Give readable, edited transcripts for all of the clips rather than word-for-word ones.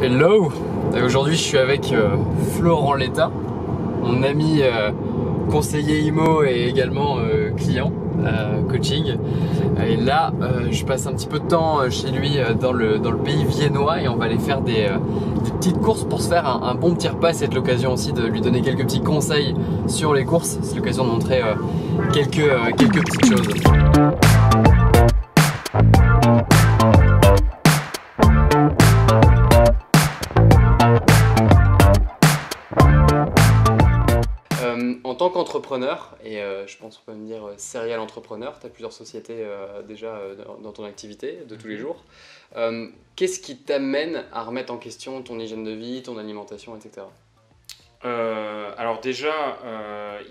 Hello. Et aujourd'hui je suis avec Florent Letta, mon ami conseiller IMO et également client coaching. Et là je passe un petit peu de temps chez lui dans le pays viennois et on va aller faire des petites courses pour se faire un bon petit repas. C'est l'occasion aussi de lui donner quelques petits conseils sur les courses. C'est l'occasion de montrer quelques petites choses. En tant qu'entrepreneur, et je pense qu'on peut me dire serial entrepreneur, tu as plusieurs sociétés déjà dans ton activité de tous les jours. Qu'est-ce qui t'amène à remettre en question ton hygiène de vie, ton alimentation, etc. Alors déjà,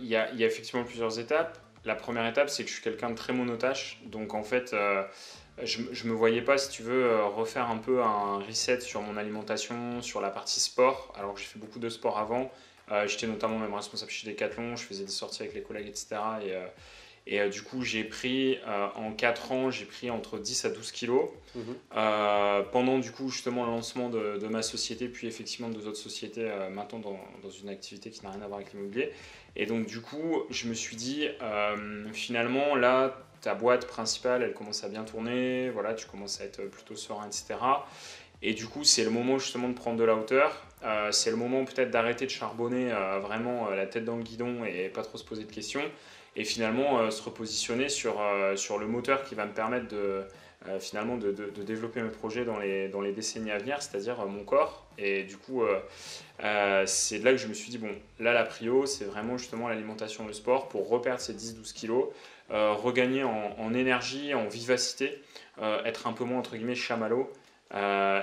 il y a effectivement plusieurs étapes. La première étape, c'est que je suis quelqu'un de très monotache. Donc en fait, je ne me voyais pas, si tu veux, refaire un peu un reset sur mon alimentation, sur la partie sport, alors que j'ai fait beaucoup de sport avant. J'étais notamment même responsable chez Decathlon, je faisais des sorties avec les collègues, etc. Du coup, j'ai pris, en 4 ans, j'ai pris entre 10 à 12 kilos. Pendant du coup, justement, le lancement de ma société, puis effectivement de d'autres sociétés, maintenant dans une activité qui n'a rien à voir avec l'immobilier. Et donc, du coup, je me suis dit, finalement, là, ta boîte principale, elle commence à bien tourner, voilà, tu commences à être plutôt serein, etc. Et du coup, c'est le moment justement de prendre de la hauteur. C'est le moment peut-être d'arrêter de charbonner vraiment la tête dans le guidon et pas trop se poser de questions. Et finalement, se repositionner sur le moteur qui va me permettre finalement de développer mes projets dans les décennies à venir, c'est-à-dire mon corps. Et du coup, c'est de là que je me suis dit, bon, là, la prio, c'est vraiment justement l'alimentation et le sport pour reperdre ces 10-12 kilos, regagner en énergie, en vivacité, être un peu moins, entre guillemets, chamallow.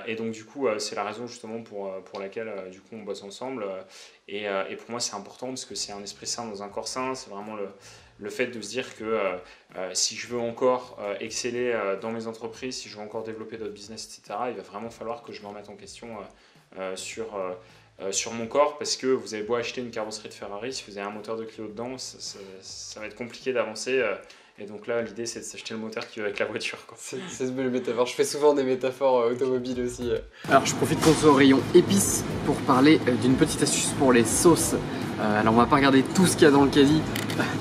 Et donc du coup c'est la raison justement pour laquelle du coup on bosse ensemble et pour moi c'est important parce que c'est un esprit sain dans un corps sain. C'est vraiment le fait de se dire que si je veux encore exceller dans mes entreprises, si je veux encore développer d'autres business, etc., il va vraiment falloir que je me remette en question sur mon corps, parce que vous avez beau acheter une carrosserie de Ferrari, si vous avez un moteur de Clio dedans, ça va être compliqué d'avancer. Et donc là, l'idée, c'est de s'acheter le moteur qui va avec la voiture, quoi. C'est ce belle métaphore. Je fais souvent des métaphores automobiles aussi. Alors, je profite qu'on soit au rayon épices pour parler d'une petite astuce pour les sauces. Alors, on va pas regarder tout ce qu'il y a dans le caddie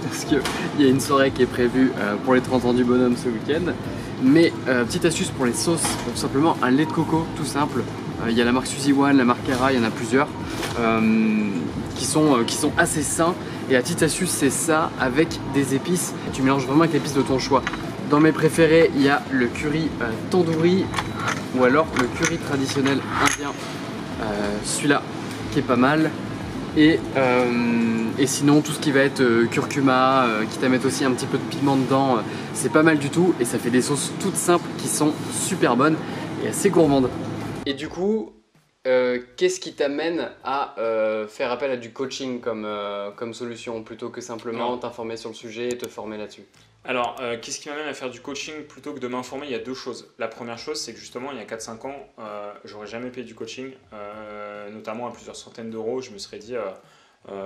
parce qu'il y a une soirée qui est prévue pour les 30 ans du bonhomme ce week-end. Mais petite astuce pour les sauces, tout simplement un lait de coco, tout simple. Il y a la marque Suzy One, la marque Cara, il y en a plusieurs qui sont assez sains. Et la petite astuce, c'est ça avec des épices. Tu mélanges vraiment avec l'épice de ton choix. Dans mes préférés, il y a le curry tandoori ou alors le curry traditionnel indien. Celui-là qui est pas mal. Et sinon, tout ce qui va être curcuma, quitte à mettre aussi un petit peu de piment dedans, c'est pas mal du tout. Et ça fait des sauces toutes simples qui sont super bonnes et assez gourmandes. Et du coup, qu'est-ce qui t'amène à faire appel à du coaching comme solution plutôt que simplement t'informer sur le sujet et te former là-dessus? Alors, qu'est-ce qui m'amène à faire du coaching plutôt que de m'informer? Il y a deux choses. La première chose, c'est que justement, il y a 4-5 ans, j'aurais jamais payé du coaching, notamment à plusieurs centaines d'euros. Je me serais dit,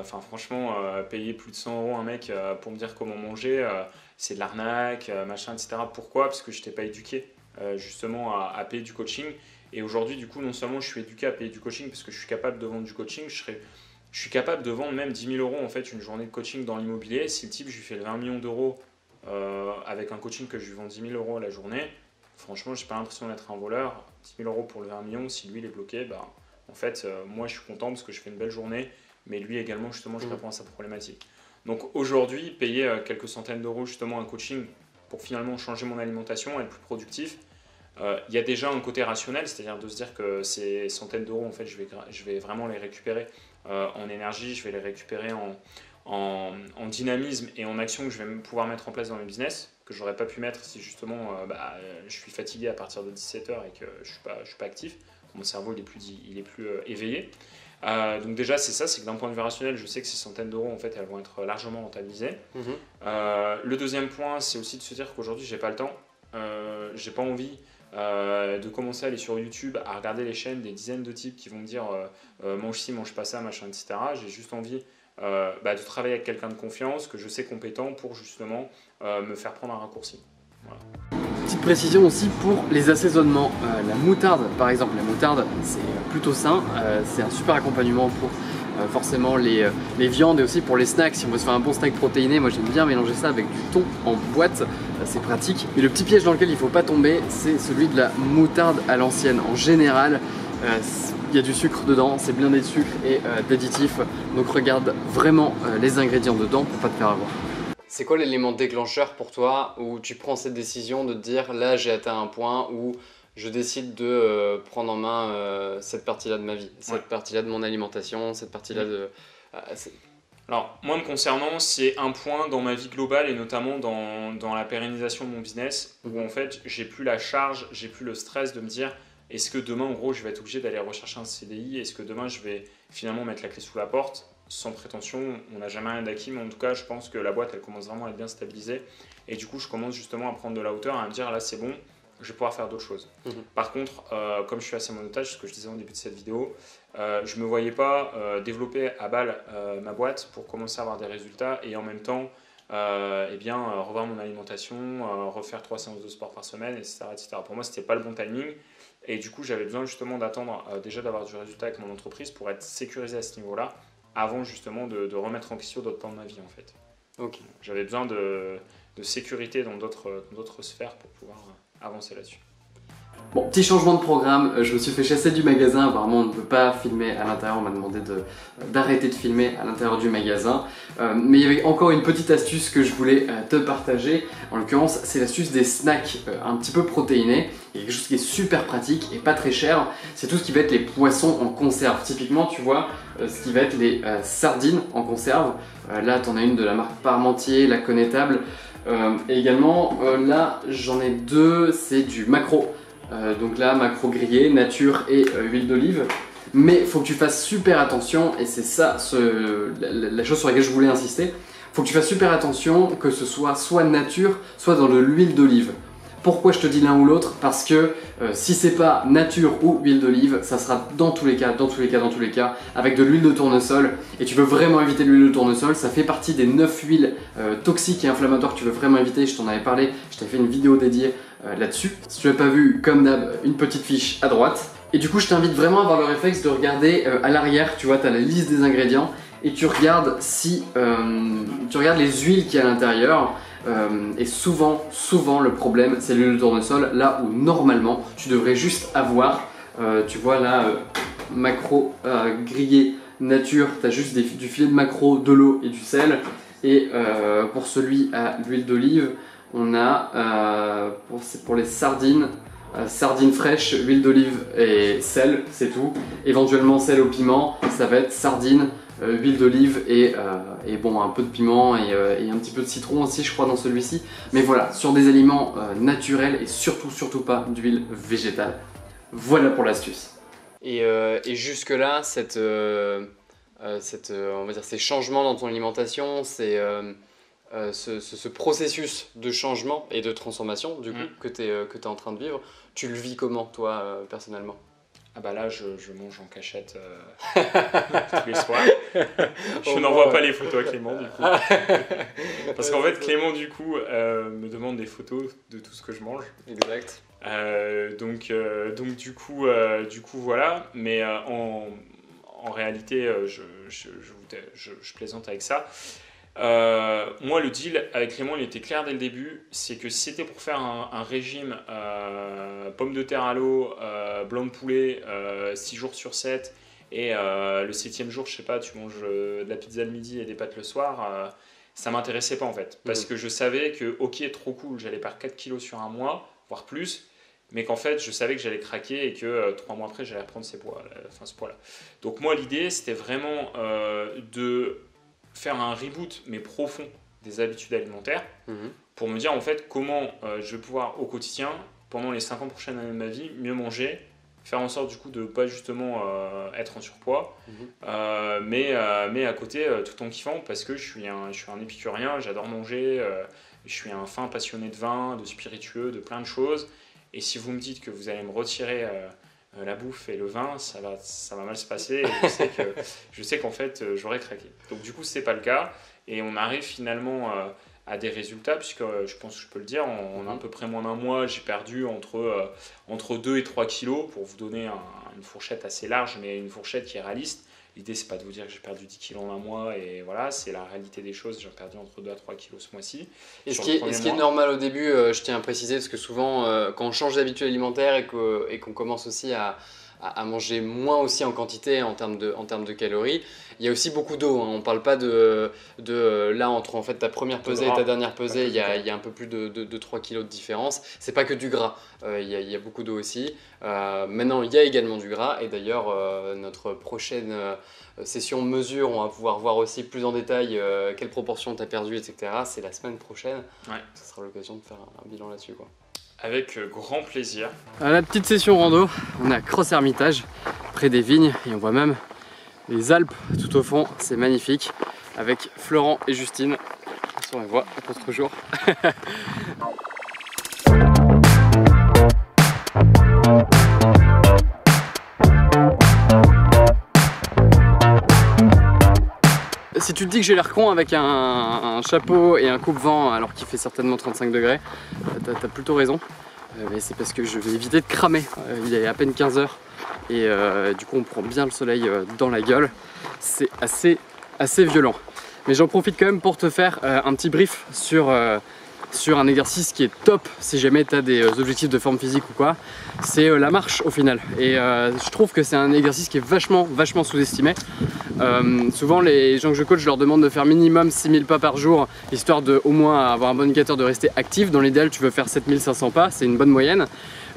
franchement, payer plus de 100 euros un mec pour me dire comment manger, c'est de l'arnaque, machin, etc. Pourquoi? Parce que je n'étais pas éduqué justement à payer du coaching. Et aujourd'hui, du coup, non seulement je suis éduqué à payer du coaching parce que je suis capable de vendre du coaching, je suis capable de vendre même 10 000 euros en fait une journée de coaching dans l'immobilier. Si le type, je lui fais 20 millions d'euros avec un coaching que je lui vends 10 000 euros à la journée, franchement, je n'ai pas l'impression d'être un voleur. 10 000 euros pour le 20 millions, si lui il est bloqué, en fait, moi je suis content parce que je fais une belle journée, mais lui également, justement, je réponds à sa problématique. Donc aujourd'hui, payer quelques centaines d'euros justement un coaching pour finalement changer mon alimentation, être plus productif. Il y a déjà un côté rationnel, c'est-à-dire de se dire que ces centaines d'euros, en fait, je vais vraiment les récupérer en énergie, je vais les récupérer en dynamisme et en action que je vais pouvoir mettre en place dans mes business, que je n'aurais pas pu mettre si justement je suis fatigué à partir de 17 h et que je ne suis pas actif. Mon cerveau il est plus éveillé. Donc déjà, c'est ça, c'est que d'un point de vue rationnel, je sais que ces centaines d'euros, en fait, elles vont être largement rentabilisées. Le deuxième point, c'est aussi de se dire qu'aujourd'hui, j'ai pas le temps, j'ai pas envie de commencer à aller sur YouTube, à regarder les chaînes des dizaines de types qui vont me dire mange ci, mange pas ça, machin, etc. J'ai juste envie de travailler avec quelqu'un de confiance, que je sais compétent pour justement me faire prendre un raccourci. Voilà. Petite précision aussi pour les assaisonnements. La moutarde par exemple, la moutarde c'est plutôt sain, c'est un super accompagnement pour forcément les viandes et aussi pour les snacks. Si on veut se faire un bon snack protéiné, moi j'aime bien mélanger ça avec du thon en boîte, c'est pratique. Mais le petit piège dans lequel il ne faut pas tomber, c'est celui de la moutarde à l'ancienne. En général, il y a du sucre dedans, c'est blindé de sucre et d'additifs, donc regarde vraiment les ingrédients dedans pour pas te faire avoir. C'est quoi l'élément déclencheur pour toi où tu prends cette décision de te dire là j'ai atteint un point où je décide de prendre en main cette partie-là de ma vie, cette partie-là de mon alimentation, cette partie-là de... Alors, moi me concernant, c'est un point dans ma vie globale et notamment dans la pérennisation de mon business où en fait j'ai plus la charge, j'ai plus le stress de me dire est-ce que demain en gros je vais être obligé d'aller rechercher un CDI, est-ce que demain je vais finalement mettre la clé sous la porte. Sans prétention, on n'a jamais rien d'acquis, mais en tout cas, je pense que la boîte, elle commence vraiment à être bien stabilisée. Et du coup, je commence justement à prendre de la hauteur, à me dire, là, c'est bon, je vais pouvoir faire d'autres choses. Par contre, comme je suis assez monotage, ce que je disais au début de cette vidéo, je ne me voyais pas développer à balle ma boîte pour commencer à avoir des résultats et en même temps, revoir mon alimentation, refaire 3 séances de sport par semaine, etc. etc. Pour moi, ce n'était pas le bon timing. Et du coup, j'avais besoin justement d'attendre déjà d'avoir du résultat avec mon entreprise pour être sécurisé à ce niveau-là, avant justement de remettre en question d'autres plans de ma vie en fait. Okay. J'avais besoin de sécurité dans d'autres sphères pour pouvoir avancer là-dessus. Bon, petit changement de programme, je me suis fait chasser du magasin, apparemment on ne peut pas filmer à l'intérieur, on m'a demandé d'arrêter de filmer à l'intérieur du magasin. Mais il y avait encore une petite astuce que je voulais te partager, en l'occurrence c'est l'astuce des snacks un petit peu protéinés, et quelque chose qui est super pratique et pas très cher, c'est tout ce qui va être les poissons en conserve. Typiquement tu vois, ce qui va être les sardines en conserve, là tu en as une de la marque Parmentier, la connétable, et également là j'en ai deux, c'est du maquereau. Donc là, maquereau grillé, nature et huile d'olive. Mais il faut que tu fasses super attention, et c'est ça la chose sur laquelle je voulais insister. Il faut que tu fasses super attention que ce soit nature, soit dans de l'huile d'olive. Pourquoi je te dis l'un ou l'autre? Parce que si c'est pas nature ou huile d'olive, ça sera dans tous les cas, avec de l'huile de tournesol. Et tu veux vraiment éviter l'huile de tournesol, ça fait partie des 9 huiles toxiques et inflammatoires que tu veux vraiment éviter. Je t'en avais parlé, je t'ai fait une vidéo dédiée là-dessus. Si tu n'as pas vu, comme d'hab, une petite fiche à droite. Et du coup, je t'invite vraiment à avoir le réflexe de regarder à l'arrière, tu vois, tu as la liste des ingrédients et tu regardes tu regardes les huiles qu'il y a à l'intérieur. Et souvent le problème c'est l'huile de tournesol, là où normalement tu devrais juste avoir, tu vois là, maquereau grillé nature, tu as juste du filet de maquereau, de l'eau et du sel. Et pour celui à l'huile d'olive, on a pour les sardines, sardines fraîches, huile d'olive et sel, c'est tout. Éventuellement sel au piment, ça va être sardines, huile d'olive et bon, un peu de piment et un petit peu de citron aussi je crois dans celui-ci. Mais voilà, sur des aliments naturels et surtout pas d'huile végétale. Voilà pour l'astuce. Et jusque là, on va dire ces changements dans ton alimentation, ce processus de changement et de transformation du coup que tu es en train de vivre, tu le vis comment toi personnellement? Ah bah là je mange en cachette tous les soirs. Je n'envoie pas les photos à Clément du coup. Parce qu'en fait Clément du coup me demande des photos de tout ce que je mange. Exact. Donc du coup voilà. Mais en réalité je plaisante avec ça. Moi le deal avec Clément il était clair dès le début, c'est que si c'était pour faire un régime pommes de terre à l'eau, blanc de poulet 6 jours sur 7 et le 7e jour je sais pas tu manges de la pizza le midi et des pâtes le soir, ça m'intéressait pas en fait, parce que je savais que ok trop cool j'allais perdre 4 kilos sur un mois voire plus, mais qu'en fait je savais que j'allais craquer et que 3 mois après j'allais reprendre ce poids là. Donc moi l'idée c'était vraiment de faire un reboot mais profond des habitudes alimentaires pour me dire en fait comment je vais pouvoir au quotidien pendant les 50 prochaines années de ma vie mieux manger, faire en sorte du coup de pas justement être en surpoids mais à côté tout en kiffant, parce que je suis un épicurien, j'adore manger, je suis un fin passionné de vin, de spiritueux, de plein de choses, et si vous me dites que vous allez me retirer la bouffe et le vin, ça va mal se passer, et je sais qu'en fait j'aurais craqué. Donc du coup c'est pas le cas, et on arrive finalement des résultats, puisque je pense que je peux le dire, en à peu près moins d'un mois, j'ai perdu entre 2 et 3 kilos, pour vous donner une fourchette assez large, mais une fourchette qui est réaliste. L'idée, c'est pas de vous dire que j'ai perdu 10 kilos en un mois, et voilà, c'est la réalité des choses, j'ai perdu entre 2 à 3 kilos ce mois-ci. Et ce qui est normal au début, je tiens à préciser, parce que souvent, quand on change d'habitude alimentaire et qu'on commence aussi à manger moins aussi en quantité en termes de calories. Il y a aussi beaucoup d'eau, hein. On ne parle pas de là, entre en fait, ta première pesée et ta dernière pesée, il y a un peu plus de 3 kg de différence. C'est pas que du gras, il y a beaucoup d'eau aussi. Maintenant, il y a également du gras, et d'ailleurs, notre prochaine session mesure, on va pouvoir voir aussi plus en détail quelle proportion tu as perdu, etc. C'est la semaine prochaine. Ouais. Ça sera l'occasion de faire un bilan là-dessus, quoi. Avec grand plaisir. À la petite session rando, on est à Cross-Hermitage, près des vignes, et on voit même les Alpes tout au fond, c'est magnifique, avec Florent et Justine sur la voie pour ce jour. Si tu te dis que j'ai l'air con avec un chapeau et un coupe-vent alors qu'il fait certainement 35 degrés, t'as plutôt raison. Mais c'est parce que je vais éviter de cramer. Il est à peine 15 h et du coup on prend bien le soleil dans la gueule. C'est assez violent. Mais j'en profite quand même pour te faire un petit brief sur un exercice qui est top si jamais tu as des objectifs de forme physique ou quoi. C'est la marche au final. Et je trouve que c'est un exercice qui est vachement sous-estimé. Souvent les gens que je coach, je leur demande de faire minimum 6000 pas par jour, histoire de au moins avoir un bon indicateur de rester actif. Dans l'idéal, tu veux faire 7500 pas, c'est une bonne moyenne.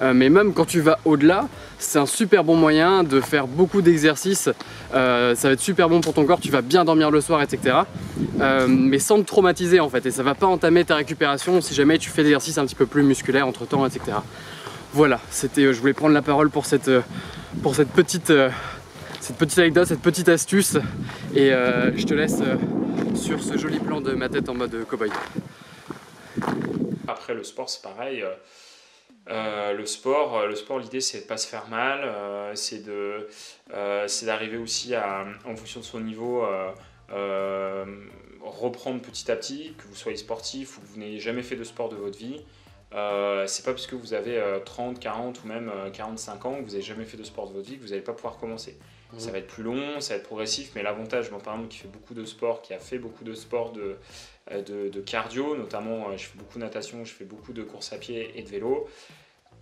Mais même quand tu vas au-delà, c'est un super bon moyen de faire beaucoup d'exercices. Ça va être super bon pour ton corps, tu vas bien dormir le soir, etc. Mais sans te traumatiser en fait, et ça va pas entamer ta récupération si jamais tu fais des exercices un petit peu plus musculaires entre temps, etc. Voilà, je voulais prendre la parole pour cette petite anecdote, cette petite astuce, et je te laisse sur ce joli plan de ma tête en mode cow-boy. Après le sport, c'est pareil. Le sport, l'idée c'est de pas se faire mal, c'est d'arriver aussi en fonction de son niveau, reprendre petit à petit, que vous soyez sportif ou que vous n'ayez jamais fait de sport de votre vie. C'est pas parce que vous avez 30, 40 ou même 45 ans que vous n'avez jamais fait de sport de votre vie que vous n'allez pas pouvoir commencer. Ça va être plus long, ça va être progressif, mais l'avantage, moi par exemple qui fait beaucoup de sport, qui a fait beaucoup de sport de cardio, notamment je fais beaucoup de natation, je fais beaucoup de course à pied et de vélo.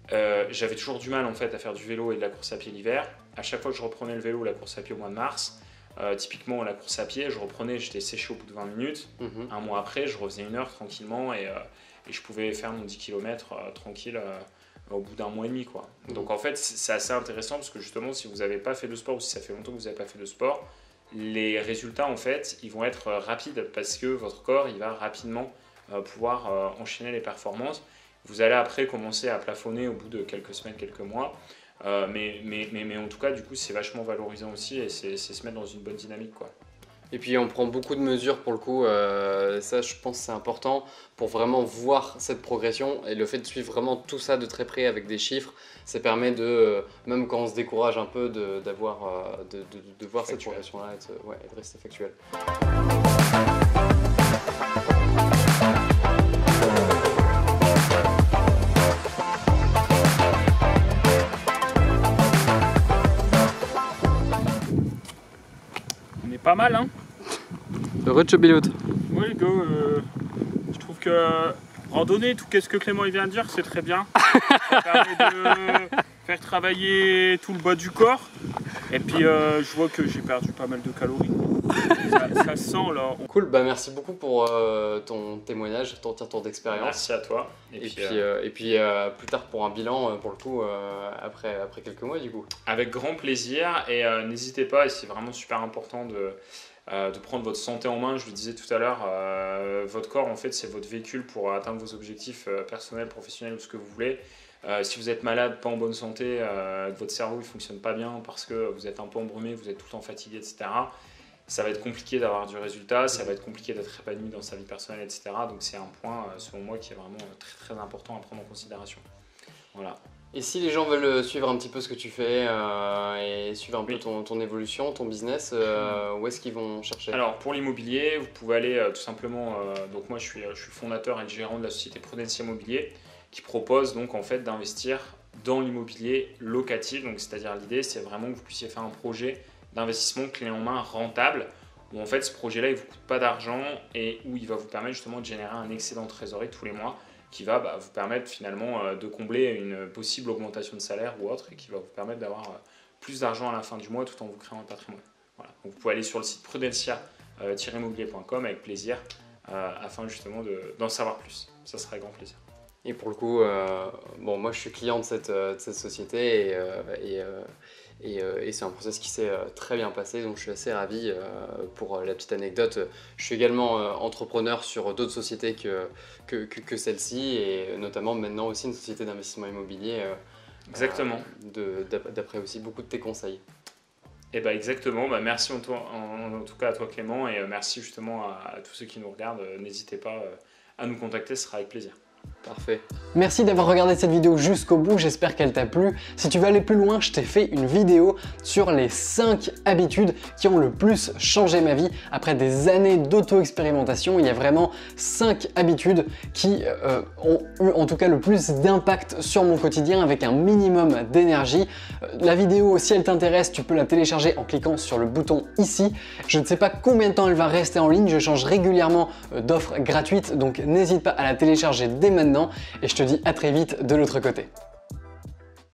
J'avais toujours du mal en fait à faire du vélo et de la course à pied l'hiver. À chaque fois que je reprenais le vélo ou la course à pied au mois de mars, typiquement la course à pied, je reprenais, j'étais séché au bout de 20 minutes. Un mois après, je refaisais 1 heure tranquillement et je pouvais faire mon 10 km tranquille au bout d'un mois et demi, quoi. Donc en fait, c'est assez intéressant parce que justement, si vous n'avez pas fait de sport ou si ça fait longtemps que vous n'avez pas fait de sport, les résultats en fait, ils vont être rapides parce que votre corps, il va rapidement pouvoir enchaîner les performances. Vous allez après commencer à plafonner au bout de quelques semaines, quelques mois. Mais en tout cas, du coup, c'est vachement valorisant aussi et c'est se mettre dans une bonne dynamique, quoi. Et puis on prend beaucoup de mesures pour le coup, ça je pense que c'est important pour vraiment voir cette progression, et le fait de suivre vraiment tout ça de très près avec des chiffres, ça permet de, même quand on se décourage un peu, de voir cette progression-là et de rester factuel. Pas mal, hein. Heureux de choper l'autre. Oui, go. Je trouve que randonnée, tout ce que Clément il vient de dire, c'est très bien. Ça permet de faire travailler tout le bas du corps. Et puis je vois que j'ai perdu pas mal de calories. Ça se sent là. Cool, bah merci beaucoup pour ton témoignage, ton retour d'expérience. Merci à toi. Et puis plus tard pour un bilan, pour le coup, après quelques mois du coup. Avec grand plaisir, et n'hésitez pas, et c'est vraiment super important de prendre votre santé en main. Je le disais tout à l'heure, votre corps en fait c'est votre véhicule pour atteindre vos objectifs personnels, professionnels ou ce que vous voulez. Si vous êtes malade, pas en bonne santé, votre cerveau ne fonctionne pas bien parce que vous êtes un peu embrumé, vous êtes tout le temps fatigué, etc. Ça va être compliqué d'avoir du résultat, ça va être compliqué d'être épanoui dans sa vie personnelle, etc. Donc c'est un point, selon moi, qui est vraiment très très important à prendre en considération. Voilà. Et si les gens veulent suivre un petit peu ce que tu fais et suivre un peu ton évolution, ton business, où est-ce qu'ils vont chercher? Alors pour l'immobilier, vous pouvez aller tout simplement, donc moi je suis fondateur et gérant de la société Prudencia Immobilier qui propose donc en fait d'investir dans l'immobilier locatif. Donc c'est-à-dire l'idée c'est vraiment que vous puissiez faire un projet d'investissement clé en main rentable où en fait ce projet-là il ne vous coûte pas d'argent et où il va vous permettre justement de générer un excédent de trésorerie tous les mois qui va vous permettre finalement de combler une possible augmentation de salaire ou autre et qui va vous permettre d'avoir plus d'argent à la fin du mois tout en vous créant un patrimoine. Voilà. Donc vous pouvez aller sur le site prudencia-immobilier.com avec plaisir afin justement d'en savoir plus. Ça sera avec grand plaisir. Et pour le coup, bon, moi je suis client de cette société et c'est un process qui s'est très bien passé, donc je suis assez ravi. Pour la petite anecdote, je suis également entrepreneur sur d'autres sociétés que celle-ci, et notamment maintenant aussi une société d'investissement immobilier. Exactement. D'après aussi beaucoup de tes conseils. Et exactement, merci en tout cas à toi Clément, et merci justement à tous ceux qui nous regardent. N'hésitez pas à nous contacter, ce sera avec plaisir. Parfait. Merci d'avoir regardé cette vidéo jusqu'au bout, j'espère qu'elle t'a plu. Si tu veux aller plus loin, je t'ai fait une vidéo sur les 5 habitudes qui ont le plus changé ma vie. Après des années d'auto-expérimentation, il y a vraiment 5 habitudes qui ont eu en tout cas le plus d'impact sur mon quotidien avec un minimum d'énergie. La vidéo, si elle t'intéresse, tu peux la télécharger en cliquant sur le bouton ici. Je ne sais pas combien de temps elle va rester en ligne, je change régulièrement d'offres gratuites, donc n'hésite pas à la télécharger dès maintenant et je te dis à très vite de l'autre côté.